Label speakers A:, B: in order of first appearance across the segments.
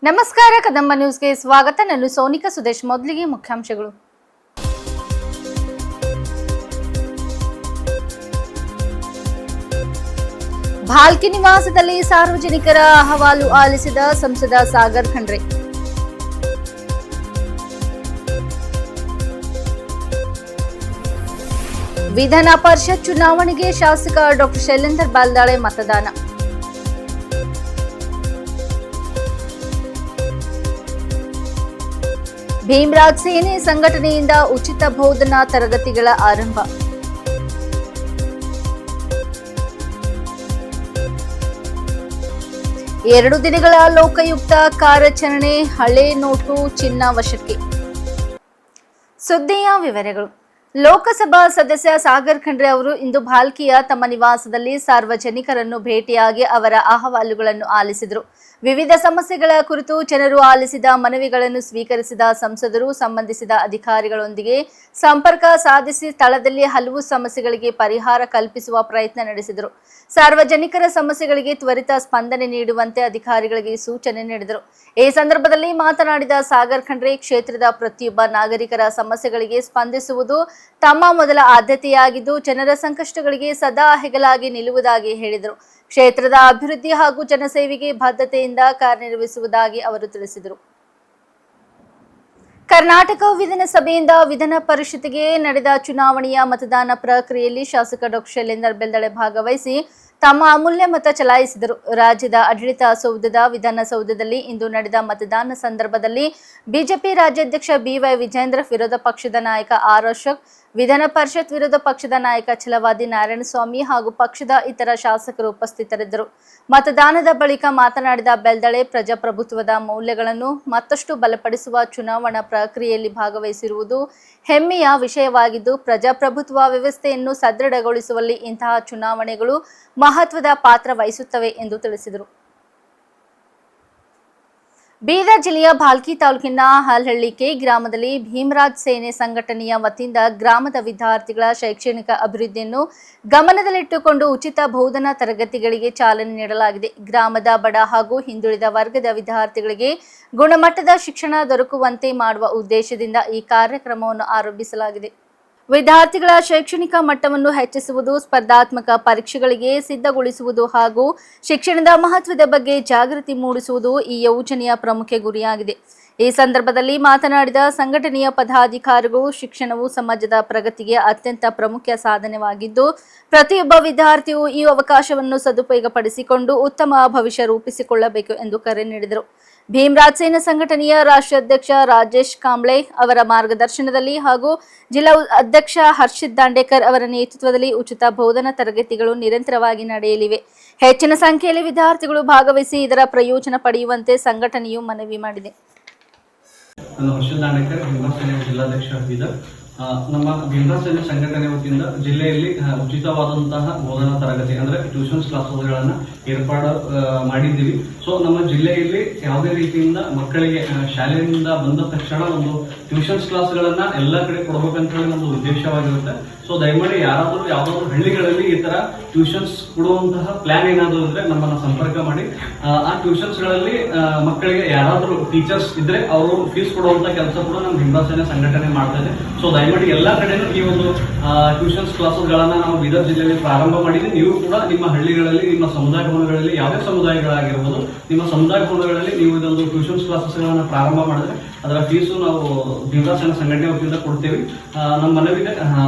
A: ನಮಸ್ಕಾರ ಕದಂಬ ನ್ಯೂಸ್ಗೆ ಸ್ವಾಗತ. ನಾನು ಸೋನಿಕಾ ಸುದೇಶ್. ಮೊದಲಿಗೆ ಮುಖ್ಯಾಂಶಗಳು. ಭಾಲ್ಕಿ ನಿವಾಸದಲ್ಲಿ ಸಾರ್ವಜನಿಕರ ಅಹವಾಲು ಆಲಿಸಿದ ಸಂಸದ ಸಾಗರ್ ಖಂಡ್ರೆ. ವಿಧಾನ ಪರಿಷತ್ ಚುನಾವಣೆಗೆ ಶಾಸಕ ಡಾಕ್ಟರ್ ಶೈಲೇಂದರ್ ಬಾಲ್ದಾಳೆ ಮತದಾನ. ಭೀಮರಾಜ್ ಸೇನೆ ಸಂಘಟನೆಯಿಂದ ಉಚಿತ ಬೋಧನಾ ತರಗತಿಗಳ ಆರಂಭ. ಎರಡು ದಿನಗಳ ಲೋಕಾಯುಕ್ತ ಕಾರ್ಯಾಚರಣೆ, ಹಳೆ ನೋಟು ಚಿನ್ನ ವಶಕ್ಕೆ. ಸುದ್ದಿಯ ವಿವರಗಳು. ಲೋಕಸಭಾ ಸದಸ್ಯ ಸಾಗರ್ ಖಂಡ್ರೆ ಅವರು ಇಂದು ಭಾಲ್ಕಿಯ ತಮ್ಮ ನಿವಾಸದಲ್ಲಿ ಸಾರ್ವಜನಿಕರನ್ನು ಭೇಟಿಯಾಗಿ ಅವರ ಅಹವಾಲುಗಳನ್ನು ಆಲಿಸಿದರು. ವಿವಿಧ ಸಮಸ್ಯೆಗಳ ಕುರಿತು ಜನರು ಆಲಿಸಿದ ಮನವಿಗಳನ್ನು ಸ್ವೀಕರಿಸಿದ ಸಂಸದರು ಸಂಬಂಧಿಸಿದ ಅಧಿಕಾರಿಗಳೊಂದಿಗೆ ಸಂಪರ್ಕ ಸಾಧಿಸಿ ಸ್ಥಳದಲ್ಲಿ ಹಲವು ಸಮಸ್ಯೆಗಳಿಗೆ ಪರಿಹಾರ ಕಲ್ಪಿಸುವ ಪ್ರಯತ್ನ ನಡೆಸಿದರು. ಸಾರ್ವಜನಿಕರ ಸಮಸ್ಯೆಗಳಿಗೆ ತ್ವರಿತ ಸ್ಪಂದನೆ ನೀಡುವಂತೆ ಅಧಿಕಾರಿಗಳಿಗೆ ಸೂಚನೆ ನೀಡಿದರು. ಈ ಸಂದರ್ಭದಲ್ಲಿ ಮಾತನಾಡಿದ ಸಾಗರ್ ಖಂಡ್ರೆ, ಕ್ಷೇತ್ರದ ಪ್ರತಿಯೊಬ್ಬ ನಾಗರಿಕರ ಸಮಸ್ಯೆಗಳಿಗೆ ಸ್ಪಂದಿಸುವುದು ತಮ್ಮ ಮೊದಲ ಆದ್ಯತೆಯಾಗಿದ್ದು ಜನರ ಸಂಕಷ್ಟಗಳಿಗೆ ಸದಾ ಹೆಗಲಾಗಿ ನಿಲ್ಲುವುದಾಗಿ ಹೇಳಿದರು. ಕ್ಷೇತ್ರದ ಅಭಿವೃದ್ಧಿ ಹಾಗೂ ಜನಸೇವೆಗೆ ಬದ್ಧತೆಯಿಂದ ಕಾರ್ಯನಿರ್ವಹಿಸುವುದಾಗಿ ಅವರು ತಿಳಿಸಿದರು. ಕರ್ನಾಟಕ ವಿಧಾನಸಭೆಯಿಂದ ವಿಧಾನ ಪರಿಷತ್ಗೆ ನಡೆದ ಚುನಾವಣೆಯ ಮತದಾನ ಪ್ರಕ್ರಿಯೆಯಲ್ಲಿ ಶಾಸಕ ಡಾಕ್ಟರ್ ಶೈಲೇಂದರ್ ಬಾಲ್ದಾಳೆ ಭಾಗವಹಿಸಿ ತಮ್ಮ ಅಮೂಲ್ಯ ಮತ ಚಲಾಯಿಸಿದರು. ರಾಜ್ಯದ ಆಡಳಿತ ಸೌಧದ ವಿಧಾನಸೌಧದಲ್ಲಿ ಇಂದು ನಡೆದ ಮತದಾನ ಸಂದರ್ಭದಲ್ಲಿ ಬಿಜೆಪಿ ರಾಜ್ಯಾಧ್ಯಕ್ಷ ಬಿವೈ ವಿಜೇಂದ್ರ, ವಿರೋಧ ಪಕ್ಷದ ನಾಯಕ ಆರ್ ಅಶೋಕ್, ವಿಧಾನ ಪರಿಷತ್ ವಿರೋಧ ಪಕ್ಷದ ನಾಯಕ ಛಲವಾದಿ ನಾರಾಯಣಸ್ವಾಮಿ ಹಾಗೂ ಪಕ್ಷದ ಇತರ ಶಾಸಕರು ಉಪಸ್ಥಿತರಿದ್ದರು. ಮತದಾನದ ಬಳಿಕ ಮಾತನಾಡಿದ ಬಾಲ್ದಾಳೆ, ಪ್ರಜಾಪ್ರಭುತ್ವದ ಮೌಲ್ಯಗಳನ್ನು ಮತ್ತಷ್ಟು ಬಲಪಡಿಸುವ ಚುನಾವಣಾ ಪ್ರಕ್ರಿಯೆಯಲ್ಲಿ ಭಾಗವಹಿಸಿರುವುದು ಹೆಮ್ಮೆಯ ವಿಷಯವಾಗಿದ್ದು, ಪ್ರಜಾಪ್ರಭುತ್ವ ವ್ಯವಸ್ಥೆಯನ್ನು ಸದೃಢಗೊಳಿಸುವಲ್ಲಿ ಇಂತಹ ಚುನಾವಣೆಗಳು ಮಹತ್ವದ ಪಾತ್ರ ವಹಿಸುತ್ತವೆ ಎಂದು ತಿಳಿಸಿದರು. ಬೀದರ್ ಜಿಲ್ಲೆಯ ಭಾಲ್ಕಿ ತಾಲೂಕಿನ ಹಾಲ್ಹಳ್ಳಿ ಕೆ ಗ್ರಾಮದಲ್ಲಿ ಭೀಮರಾಜ್ ಸೇನೆ ಸಂಘಟನೆಯ ವತಿಯಿಂದ ಗ್ರಾಮದ ವಿದ್ಯಾರ್ಥಿಗಳ ಶೈಕ್ಷಣಿಕ ಅಭಿವೃದ್ಧಿಯನ್ನು ಗಮನದಲ್ಲಿಟ್ಟುಕೊಂಡು ಉಚಿತ ಬೋಧನಾ ತರಗತಿಗಳಿಗೆ ಚಾಲನೆ ನೀಡಲಾಗಿದೆ. ಗ್ರಾಮದ ಬಡ ಹಾಗೂ ಹಿಂದುಳಿದ ವರ್ಗದ ವಿದ್ಯಾರ್ಥಿಗಳಿಗೆ ಗುಣಮಟ್ಟದ ಶಿಕ್ಷಣ ದೊರಕುವಂತೆ ಮಾಡುವ ಉದ್ದೇಶದಿಂದ ಈ ಕಾರ್ಯಕ್ರಮವನ್ನು ಆರಂಭಿಸಲಾಗಿದೆ. ವಿದ್ಯಾರ್ಥಿಗಳ ಶೈಕ್ಷಣಿಕ ಮಟ್ಟವನ್ನು ಹೆಚ್ಚಿಸುವುದು, ಸ್ಪರ್ಧಾತ್ಮಕ ಪರೀಕ್ಷೆಗಳಿಗೆ ಸಿದ್ಧಗೊಳಿಸುವುದು ಹಾಗೂ ಶಿಕ್ಷಣದ ಮಹತ್ವದ ಬಗ್ಗೆ ಜಾಗೃತಿ ಮೂಡಿಸುವುದು ಈ ಯೋಜನೆಯ ಪ್ರಮುಖ ಗುರಿಯಾಗಿದೆ. ಈ ಸಂದರ್ಭದಲ್ಲಿ ಮಾತನಾಡಿದ ಸಂಘಟನೆಯ ಪದಾಧಿಕಾರಿಗಳು, ಶಿಕ್ಷಣವು ಸಮಾಜದ ಪ್ರಗತಿಗೆ ಅತ್ಯಂತ ಪ್ರಮುಖ ಸಾಧನವಾಗಿದ್ದು, ಪ್ರತಿಯೊಬ್ಬ ವಿದ್ಯಾರ್ಥಿಯು ಈ ಅವಕಾಶವನ್ನು ಸದುಪಯೋಗಪಡಿಸಿಕೊಂಡು ಉತ್ತಮ ಭವಿಷ್ಯ ರೂಪಿಸಿಕೊಳ್ಳಬೇಕು ಎಂದು ಕರೆ ನೀಡಿದರು. ಭೀಮರಾಜ್ ಸೇನಾ ಸಂಘಟನೆಯ ರಾಷ್ಟ್ರಾಧ್ಯಕ್ಷ ರಾಜೇಶ್ ಕಾಂಬ್ಳೆ ಅವರ ಮಾರ್ಗದರ್ಶನದಲ್ಲಿ ಹಾಗೂ ಜಿಲ್ಲಾ ಅಧ್ಯಕ್ಷ ಹರ್ಷಿತ್ ದಾಂಡೇಕರ್ ಅವರ ನೇತೃತ್ವದಲ್ಲಿ ಉಚಿತ ಬೋಧನಾ ತರಗತಿಗಳು ನಿರಂತರವಾಗಿ ನಡೆಯಲಿವೆ. ಹೆಚ್ಚಿನ ಸಂಖ್ಯೆಯಲ್ಲಿ ವಿದ್ಯಾರ್ಥಿಗಳು ಭಾಗವಹಿಸಿ ಇದರ ಪ್ರಯೋಜನ ಪಡೆಯುವಂತೆ ಸಂಘಟನೆಯು ಮನವಿ ಮಾಡಿದೆ.
B: ನಾನು ಹರ್ಷಿತ್ ದಾಂಡೇಕರ್, ಭೀಮರಾಜ್ ಸೇನೆ ಜಿಲ್ಲಾಧ್ಯಕ್ಷ ಬೀದರ್. ನಮ್ಮ ಭೀಮರಾಜ್ ಸೇನೆ ಸಂಘಟನೆ ವತಿಯಿಂದ ಜಿಲ್ಲೆಯಲ್ಲಿ ಉಚಿತವಾದಂತಹ ಬೋಧನಾ ತರಗತಿ ಅಂದ್ರೆ ಟ್ಯೂಷನ್ಸ್ ಕ್ಲಾಸ್ಗಳನ್ನ ಏರ್ಪಾಡು ಮಾಡಿದ್ದೀವಿ. ಸೊ ನಮ್ಮ ಜಿಲ್ಲೆಯಲ್ಲಿ ಯಾವುದೇ ರೀತಿಯಿಂದ ಮಕ್ಕಳಿಗೆ ಶಾಲೆಯಿಂದ ಬಂದ ತಕ್ಷಣ ಒಂದು ಟ್ಯೂಷನ್ಸ್ ಕ್ಲಾಸ್ಗಳನ್ನ ಎಲ್ಲ ಕಡೆ ಕೊಡಬೇಕಂತ ಹೇಳಿ ಒಂದು ಉದ್ದೇಶವಾಗಿರುತ್ತೆ. ಸೊ ದಯಮಾಡಿ ಯಾವ್ದಾದ್ರು ಹಳ್ಳಿಗಳಲ್ಲಿ ಈ ತರ ಟ್ಯೂಷನ್ಸ್ ಕೊಡುವಂತಹ ಪ್ಲಾನ್ ಏನಾದ್ರು ಇದ್ರೆ ನಮ್ಮನ್ನ ಸಂಪರ್ಕ ಮಾಡಿ. ಆ ಟ್ಯೂಷನ್ಸ್ ಗಳಲ್ಲಿ ಮಕ್ಕಳಿಗೆ ಯಾರಾದ್ರೂ ಟೀಚರ್ಸ್ ಇದ್ರೆ ಅವರು ಫೀಸ್ ಕೊಡುವಂತ ಕೆಲಸ ಕೂಡ ನಮ್ಮ ಭೀಮರಾಜ್ ಸೇನೆ ಸಂಘಟನೆ ಮಾಡ್ತಾ ಇದೆ. ಸೊ ದಯಮಾಡಿ ಎಲ್ಲಾ ಕಡೆನೂ ಈ ಒಂದು ಟ್ಯೂಷನ್ಸ್ ಕ್ಲಾಸಸ್ಗಳನ್ನ ನಾವು ಬೀದರ್ ಜಿಲ್ಲೆಯಲ್ಲಿ ಪ್ರಾರಂಭ ಮಾಡಿದ್ವಿ. ನೀವು ಕೂಡ ನಿಮ್ಮ ಹಳ್ಳಿಗಳಲ್ಲಿ, ನಿಮ್ಮ ಸಮುದಾಯ ಭವನಗಳಲ್ಲಿ, ಯಾವುದೇ ಸಮುದಾಯಗಳಾಗಿರ್ಬೋದು, ನಿಮ್ಮ ಸಮುದಾಯ ಭವನಗಳಲ್ಲಿ ನೀವು ಇದೊಂದು ಟ್ಯೂಷನ್ಸ್ ಕ್ಲಾಸಸ್ಗಳನ್ನ ಪ್ರಾರಂಭ ಮಾಡಿದ್ರೆ ಅದರ ಫೀಸು ನಾವು ಭೀಮರಾಜ್ ಸೇನೆ ಸಂಘಟನೆ ವತಿಯಿಂದ ಕೊಡ್ತೇವೆ. ನಮ್ಮ ಮನವಿದೆ,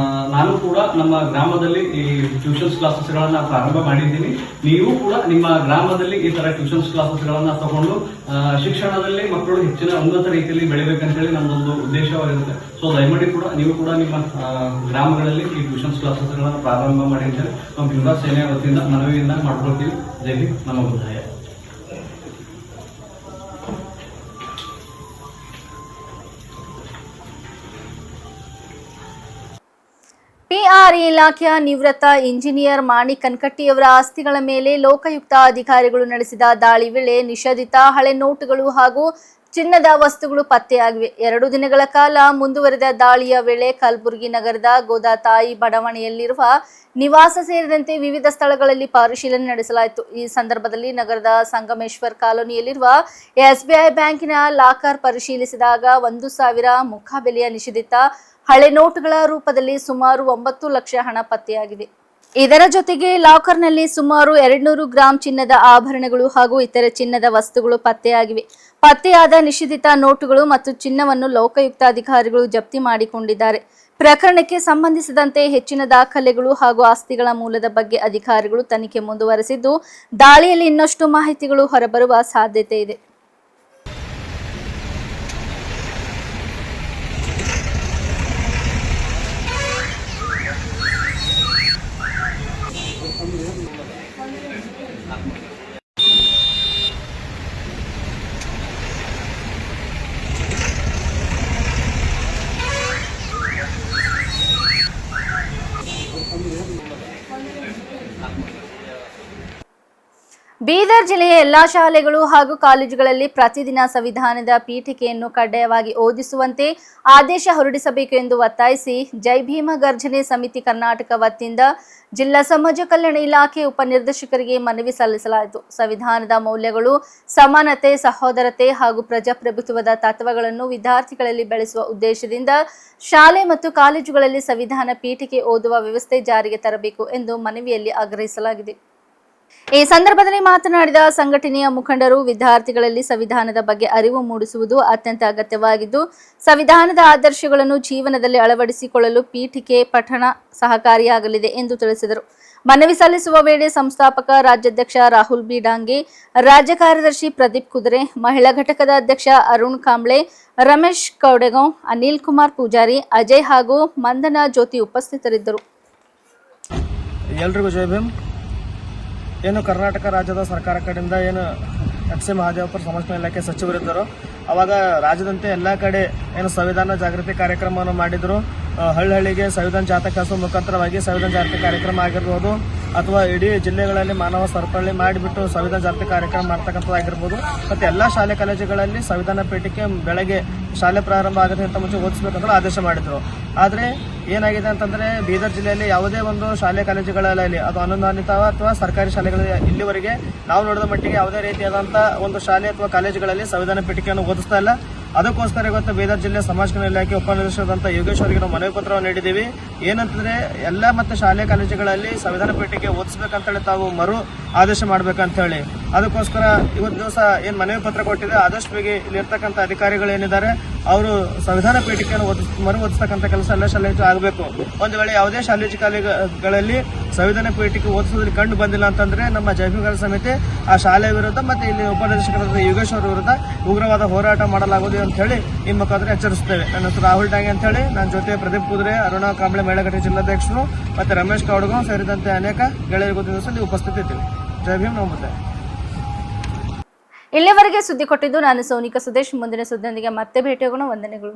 B: ನಾನು ಕೂಡ ನಮ್ಮ ಗ್ರಾಮದಲ್ಲಿ ಈ ಟ್ಯೂಷನ್ಸ್ ಕ್ಲಾಸಸ್ಗಳನ್ನ ಪ್ರಾರಂಭ ಮಾಡಿದ್ದೀನಿ. ನೀವು ಕೂಡ ನಿಮ್ಮ ಗ್ರಾಮದಲ್ಲಿ ಈ ತರ ಟ್ಯೂಷನ್ಸ್ ಕ್ಲಾಸಸ್ಗಳನ್ನ ತಗೊಂಡು ಶಿಕ್ಷಣದಲ್ಲಿ ಮಕ್ಕಳು ಹೆಚ್ಚಿನ ಉನ್ನತ ರೀತಿಯಲ್ಲಿ ಬೆಳಿಬೇಕಂತ ಹೇಳಿ ನಮ್ಮದೊಂದು ಉದ್ದೇಶವಾಗಿರುತ್ತೆ. ಸೊ ದಯಮಾಡಿ ಕೂಡ ನೀವು ಕೂಡ ನಿಮ್ಮ ಗ್ರಾಮಗಳಲ್ಲಿ ಈ ಟ್ಯೂಷನ್ಸ್ ಕ್ಲಾಸಸ್ಗಳನ್ನ ಪ್ರಾರಂಭ ಮಾಡಿ ಅಂತ ನಾವು ಭೀಮರಾಜ್ ಸೇನೆಯ ವತಿಯಿಂದ ಮನವಿಯನ್ನ ಮಾಡ್ಕೊಳ್ತೀವಿ. ಜೈ ಭೀಮ್, ನಮ್ಮ ಬುದ್ಧಾಯ.
A: ಪಿಆರ್ಇ ಇಲಾಖೆಯ ನಿವೃತ್ತ ಇಂಜಿನಿಯರ್ ಮಾಣಿಕ್ ಕನ್ಕಟ್ಟಿಯವರ ಆಸ್ತಿಗಳ ಮೇಲೆ ಲೋಕಾಯುಕ್ತ ಅಧಿಕಾರಿಗಳು ನಡೆಸಿದ ದಾಳಿ ವೇಳೆ ನಿಷೇಧಿತ ಹಳೆ ನೋಟುಗಳು ಹಾಗೂ ಚಿನ್ನದ ವಸ್ತುಗಳು ಪತ್ತೆಯಾಗಿವೆ. 2 ದಿನಗಳ ಕಾಲ ಮುಂದುವರೆದ ದಾಳಿಯ ವೇಳೆ ಕಲಬುರಗಿ ನಗರದ ಗೋದಾತಾಯಿ ಬಡಾವಣೆಯಲ್ಲಿರುವ ನಿವಾಸ ಸೇರಿದಂತೆ ವಿವಿಧ ಸ್ಥಳಗಳಲ್ಲಿ ಪರಿಶೀಲನೆ ನಡೆಸಲಾಯಿತು. ಈ ಸಂದರ್ಭದಲ್ಲಿ ನಗರದ ಸಂಗಮೇಶ್ವರ್ ಕಾಲೋನಿಯಲ್ಲಿರುವ SBI ಬ್ಯಾಂಕಿನ ಲಾಕರ್ ಪರಿಶೀಲಿಸಿದಾಗ 1,000 ಮುಖಬೆಲೆಯ ನಿಷೇಧಿತ ಹಳೆ ನೋಟುಗಳ ರೂಪದಲ್ಲಿ ಸುಮಾರು 9 ಲಕ್ಷ ಹಣ ಪತ್ತೆಯಾಗಿವೆ. ಇದರ ಜೊತೆಗೆ ಲಾಕರ್ನಲ್ಲಿ ಸುಮಾರು 200 ಗ್ರಾಂ ಚಿನ್ನದ ಆಭರಣಗಳು ಹಾಗೂ ಇತರೆ ಚಿನ್ನದ ವಸ್ತುಗಳು ಪತ್ತೆಯಾಗಿವೆ. ಪತ್ತೆಯಾದ ನಿಷೇಧಿತ ನೋಟುಗಳು ಮತ್ತು ಚಿನ್ನವನ್ನು ಲೋಕಾಯುಕ್ತ ಅಧಿಕಾರಿಗಳು ಜಪ್ತಿ ಮಾಡಿಕೊಂಡಿದ್ದಾರೆ. ಪ್ರಕರಣಕ್ಕೆ ಸಂಬಂಧಿಸಿದಂತೆ ಹೆಚ್ಚಿನ ದಾಖಲೆಗಳು ಹಾಗೂ ಆಸ್ತಿಗಳ ಮೂಲದ ಬಗ್ಗೆ ಅಧಿಕಾರಿಗಳು ತನಿಖೆ ಮುಂದುವರೆಸಿದ್ದು, ದಾಳಿಯಲ್ಲಿ ಇನ್ನಷ್ಟು ಮಾಹಿತಿಗಳು ಹೊರಬರುವ ಸಾಧ್ಯತೆ ಇದೆ. ಬೀದರ್ ಜಿಲ್ಲೆಯ ಎಲ್ಲಾ ಶಾಲೆಗಳು ಹಾಗೂ ಕಾಲೇಜುಗಳಲ್ಲಿ ಪ್ರತಿದಿನ ಸಂವಿಧಾನದ ಪೀಠಿಕೆಯನ್ನು ಕಡ್ಡಾಯವಾಗಿ ಓದಿಸುವಂತೆ ಆದೇಶ ಹೊರಡಿಸಬೇಕು ಎಂದು ಒತ್ತಾಯಿಸಿ ಜೈ ಭೀಮ ಗರ್ಜನೆ ಸಮಿತಿ ಕರ್ನಾಟಕ ವತಿಯಿಂದ ಜಿಲ್ಲಾ ಸಮಾಜ ಕಲ್ಯಾಣ ಇಲಾಖೆ ಉಪನಿರ್ದೇಶಕರಿಗೆ ಮನವಿ ಸಲ್ಲಿಸಲಾಯಿತು. ಸಂವಿಧಾನದ ಮೌಲ್ಯಗಳು, ಸಮಾನತೆ, ಸಹೋದರತೆ ಹಾಗೂ ಪ್ರಜಾಪ್ರಭುತ್ವದ ತತ್ವಗಳನ್ನು ವಿದ್ಯಾರ್ಥಿಗಳಲ್ಲಿ ಬೆಳೆಸುವ ಉದ್ದೇಶದಿಂದ ಶಾಲೆ ಮತ್ತು ಕಾಲೇಜುಗಳಲ್ಲಿ ಸಂವಿಧಾನ ಪೀಠಿಕೆ ಓದುವ ವ್ಯವಸ್ಥೆ ಜಾರಿಗೆ ತರಬೇಕು ಎಂದು ಮನವಿಯಲ್ಲಿ ಆಗ್ರಹಿಸಲಾಗಿದೆ. ಈ ಸಂದರ್ಭದಲ್ಲಿ ಮಾತನಾಡಿದ ಸಂಘಟನೆಯ ಮುಖಂಡರು, ವಿದ್ಯಾರ್ಥಿಗಳಲ್ಲಿ ಸಂವಿಧಾನದ ಬಗ್ಗೆ ಅರಿವು ಮೂಡಿಸುವುದು ಅತ್ಯಂತ ಅಗತ್ಯವಾಗಿದ್ದು, ಸಂವಿಧಾನದ ಆದರ್ಶಗಳನ್ನು ಜೀವನದಲ್ಲಿ ಅಳವಡಿಸಿಕೊಳ್ಳಲು ಪೀಠಿಕೆ ಪಠಣ ಸಹಕಾರಿಯಾಗಲಿದೆ ಎಂದು ತಿಳಿಸಿದರು. ಮನವಿ ಸಲ್ಲಿಸುವ ವೇಳೆ ಸಂಸ್ಥಾಪಕ ರಾಜ್ಯಾಧ್ಯಕ್ಷ ರಾಹುಲ್ ಬಿ ಡಾಂಗೆ, ರಾಜ್ಯ ಕಾರ್ಯದರ್ಶಿ ಪ್ರದೀಪ್ ಕುದುರೆ, ಮಹಿಳಾ ಘಟಕದ ಅಧ್ಯಕ್ಷ ಅರುಣ್ ಕಾಂಬ್ಳೆ, ರಮೇಶ್ ಕೌಡೆಗಾಂವ್, ಅನಿಲ್ ಕುಮಾರ್ ಪೂಜಾರಿ, ಅಜಯ್ ಹಾಗೂ ಮಂದನಾ ಜ್ಯೋತಿ ಉಪಸ್ಥಿತರಿದ್ದರು.
C: ಎಲ್ರಿಗೂ ಜೈ ಭೀಮ್. ಏನು ಕರ್ನಾಟಕ ರಾಜ್ಯದ ಸರ್ಕಾರ ಕಡೆಯಿಂದ ಏನು ಎಚ್.ಸಿ. ಮಹದೇವಪ್ಪರ ಸಮಾಜ ಕಲ್ಯಾಣ ಇಲಾಖೆ ಸಚಿವರಿದ್ದರು, ಅವಾಗ ರಾಜ್ಯದಂತೆ ಎಲ್ಲ ಕಡೆ ಏನು ಸಂವಿಧಾನ ಜಾಗೃತಿ ಕಾರ್ಯಕ್ರಮವನ್ನು ಮಾಡಿದ್ರು. ಹಳ್ಳಿಗೆ ಸಂವಿಧಾನ ಜಾಥಾ ಮುಖಾಂತರವಾಗಿ ಸಂವಿಧಾನ ಜಾಗೃತಿ ಕಾರ್ಯಕ್ರಮ ಆಗಿರ್ಬೋದು, ಅಥವಾ ಇಡೀ ಜಿಲ್ಲೆಗಳಲ್ಲಿ ಮಾನವ ಸರಪಳಿ ಮಾಡಿಬಿಟ್ಟು ಸಂವಿಧಾನ ಜಾಗೃತಿ ಕಾರ್ಯಕ್ರಮ ಮಾಡ್ತಕ್ಕಂಥದ್ದಾಗಿರ್ಬೋದು. ಮತ್ತು ಎಲ್ಲ ಶಾಲೆ ಕಾಲೇಜುಗಳಲ್ಲಿ ಸಂವಿಧಾನ ಪೀಠಿಕೆ ಬೆಳಗ್ಗೆ ಶಾಲೆ ಪ್ರಾರಂಭ ಆಗೋದಕ್ಕಿಂತ ಮುಂಚೆ ಓದಿಸಬೇಕಂತ ಆದೇಶ ಮಾಡಿದ್ರು. ಆದರೆ ಏನಾಗಿದೆ ಅಂತಂದರೆ, ಬೀದರ್ ಜಿಲ್ಲೆಯಲ್ಲಿ ಯಾವುದೇ ಒಂದು ಶಾಲೆ ಕಾಲೇಜುಗಳಲ್ಲಿ, ಅದು ಅನುದಾನಿತ ಅಥವಾ ಸರ್ಕಾರಿ ಶಾಲೆಗಳಲ್ಲಿ ಇಲ್ಲಿವರೆಗೆ ನಾವು ನೋಡಿದ ಮಟ್ಟಿಗೆ ಯಾವುದೇ ರೀತಿಯಾದಂಥ ಒಂದು ಶಾಲೆ ಅಥವಾ ಕಾಲೇಜುಗಳಲ್ಲಿ ಸಂವಿಧಾನ ಪೀಠಿಕೆಯನ್ನು ಓದಿಸ್ತಾ ಇಲ್ಲ. ಅದಕ್ಕೋಸ್ಕರ ಇವತ್ತು ಬೀದರ್ ಜಿಲ್ಲೆ ಸಮಾಜ ಕಲ್ಯಾಣ ಇಲಾಖೆ ಉಪನಿರ್ದೇಶಕರಾದಂಥ ಯೋಗೇಶ್ ಅವರಿಗೆ ನಾವು ಮನವಿ ಪತ್ರವನ್ನು ನೀಡಿದ್ದೀವಿ. ಏನಂತಂದರೆ, ಎಲ್ಲ ಮತ್ತು ಶಾಲೆ ಕಾಲೇಜುಗಳಲ್ಲಿ ಸಂವಿಧಾನ ಪೀಠಿಕೆ ಓದಿಸ್ಬೇಕಂತೇಳಿ ತಾವು ಮರು ಆದೇಶ ಮಾಡಬೇಕಂತ ಹೇಳಿ, ಅದಕ್ಕೋಸ್ಕರ ಇವತ್ತು ದಿವಸ ಏನು ಮನವಿ ಪತ್ರ ಕೊಟ್ಟಿದೆ, ಆದಷ್ಟು ಬೇಗ ಇಲ್ಲಿರ್ತಕ್ಕಂಥ ಅಧಿಕಾರಿಗಳು ಏನಿದ್ದಾರೆ ಅವರು ಸಂವಿಧಾನ ಪೀಠಿಕೆಯನ್ನು ಮರು ಓದಿಸ್ತಕ್ಕಂಥ ಕೆಲಸ ಎಲ್ಲ ಶಾಲೆ ಆಗಬೇಕು. ಒಂದು ವೇಳೆ ಯಾವುದೇ ಶಾಲೆ ಕಾಲೇಜುಗಳಲ್ಲಿ ಸಂವಿಧಾನ ಪೀಠಿಕೆ ಓದಿಸೋದ್ರಲ್ಲಿ ಕಂಡು ಬಂದಿಲ್ಲ ಅಂತಂದ್ರೆ ನಮ್ಮ ಜೈ ಭೀಮ್ ಗರ್ಜನೆ ಸಮಿತಿ ಆ ಶಾಲೆ ವಿರುದ್ಧ ಮತ್ತು ಇಲ್ಲಿ ಉಪನಿರ್ದೇಶಕರಾದ ಯೋಗೇಶ್ ಅವರ ವಿರುದ್ಧ ಉಗ್ರವಾದ ಹೋರಾಟ ಮಾಡಲಾಗುವುದು ಅಂತ ಹೇಳಿ ಈ ಮುಖಾಂತರ ಎಚ್ಚರಿಸುತ್ತೇವೆ. ನನ್ನ ಹೆಸರು ರಾಹುಲ್ ಡಾಂಗೆ ಅಂತ ಹೇಳಿ, ನನ್ನ ಜೊತೆ ಪ್ರದೀಪ್ ಕುದುರೆ, ಅರುಣ ಕಾಂಬ್ಳೆ, ಮಹಿಳಾ ಘಟಕ ಜಿಲ್ಲಾಧ್ಯಕ್ಷರು ಮತ್ತು ರಮೇಶ್ ಕೌಡಗಾಂವ್ ಸೇರಿದಂತೆ ಅನೇಕ ಗೆಳೆಯರಿಗೂ ದಿವಸದಲ್ಲಿ ಉಪಸ್ಥಿತಿ ಇದ್ದೀವಿ. ಜೈ ಭೀಮ್. ನಮಸ್ತೆ.
A: ಇಲ್ಲಿವರೆಗೆ ಸುದ್ದಿ ಕೊಟ್ಟಿದ್ದು ನಾನು ಸೋನಿಕಾ ಸುದೇಶ್. ಮುಂದಿನ ಸುದ್ದಿಯೊಂದಿಗೆ ಮತ್ತೆ ಭೇಟಿಯಾಗೋಣ. ವಂದನೆಗಳು.